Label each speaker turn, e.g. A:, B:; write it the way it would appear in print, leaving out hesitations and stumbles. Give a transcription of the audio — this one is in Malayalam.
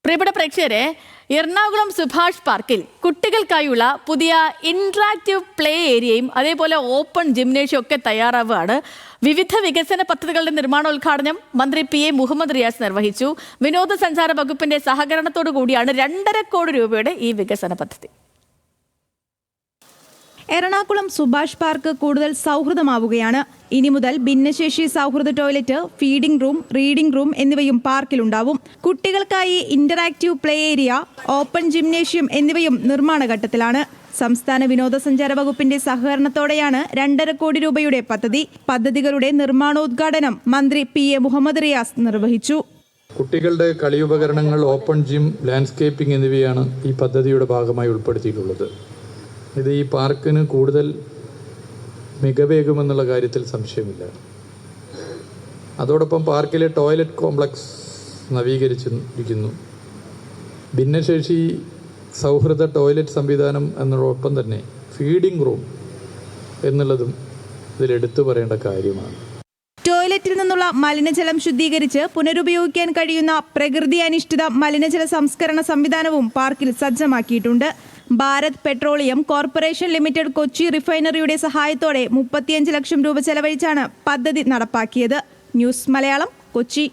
A: പ്രിയപ്പെട്ട പ്രേക്ഷകരെ, എറണാകുളം സുഭാഷ് പാർക്കിൽ കുട്ടികൾക്കായുള്ള പുതിയ ഇന്ററാക്റ്റീവ് പ്ലേ ഏരിയയും അതേപോലെ ഓപ്പൺ ജിംനേഷ്യം ഒക്കെ തയ്യാറാവുകയാണ്. വിവിധ വികസന പദ്ധതികളുടെ നിർമ്മാണോദ്ഘാടനം മന്ത്രി പി എ മുഹമ്മദ് റിയാസ് നിർവഹിച്ചു. വിനോദസഞ്ചാര വകുപ്പിന്റെ സഹകരണത്തോടു കൂടിയാണ് 2.5 കോടി രൂപയുടെ ഈ വികസന പദ്ധതി.
B: എറണാകുളം സുഭാഷ് പാർക്ക് കൂടുതൽ സൗഹൃദമാവുകയാണ്. ഇനി മുതൽ ഭിന്നശേഷി സൗഹൃദ toilet, feeding room, reading room എന്നിവയും പാർക്കിലുണ്ടാവും. കുട്ടികൾക്കായി interactive play area, open gymnasium എന്നിവയും നിർമ്മാണഘട്ടത്തിലാണ്. സംസ്ഥാന വിനോദസഞ്ചാര വകുപ്പിന്റെ സഹകരണത്തോടെയാണ് 2.5 കോടി രൂപയുടെ പദ്ധതി. പദ്ധതികളുടെ നിർമ്മാണോദ്ഘാടനം മന്ത്രി പി എ മുഹമ്മദ് റിയാസ് നിർവഹിച്ചു.
C: കുട്ടികളുടെ കളിയുപകരണങ്ങൾ, ഓപ്പൺ ജിം, ലാൻഡ്സ്കേപ്പിംഗ് എന്നിവയാണ് ഈ പദ്ധതിയുടെ ഭാഗമായി ഉൾപ്പെടുത്തിയിട്ടുള്ളത്. ഇത് ഈ പാർക്കിന് കൂടുതൽ മികവേകുമെന്നുള്ള കാര്യത്തിൽ സംശയമില്ല. അതോടൊപ്പം പാർക്കിലെ ടോയ്ലറ്റ് കോംപ്ലക്സ് നവീകരിച്ചിരിക്കുന്നു. ഭിന്നശേഷി സൗഹൃദ ടോയ്ലറ്റ് സംവിധാനം എന്നതോടൊപ്പം തന്നെ ഫീഡിംഗ് റൂം എന്നുള്ളതും ഇതിലെടുത്തു പറയേണ്ട കാര്യമാണ്.
B: ടോയ്ലറ്റിൽ നിന്നുള്ള മലിനജലം ശുദ്ധീകരിച്ച് പുനരുപയോഗിക്കാൻ കഴിയുന്ന പ്രകൃതി അധിഷ്ഠിത മലിനജല സംസ്കരണ സംവിധാനവും പാർക്കിൽ സജ്ജമാക്കിയിട്ടുണ്ട്. Bharat petroleum corporation limited Kochi റിഫൈനറിയുടെ സഹായത്തോടെ 35 ലക്ഷം രൂപ ചെലവഴിച്ചാണ് പദ്ധതി നടപ്പാക്കിയത്. ന്യൂസ് മലയാളം, കൊച്ചി.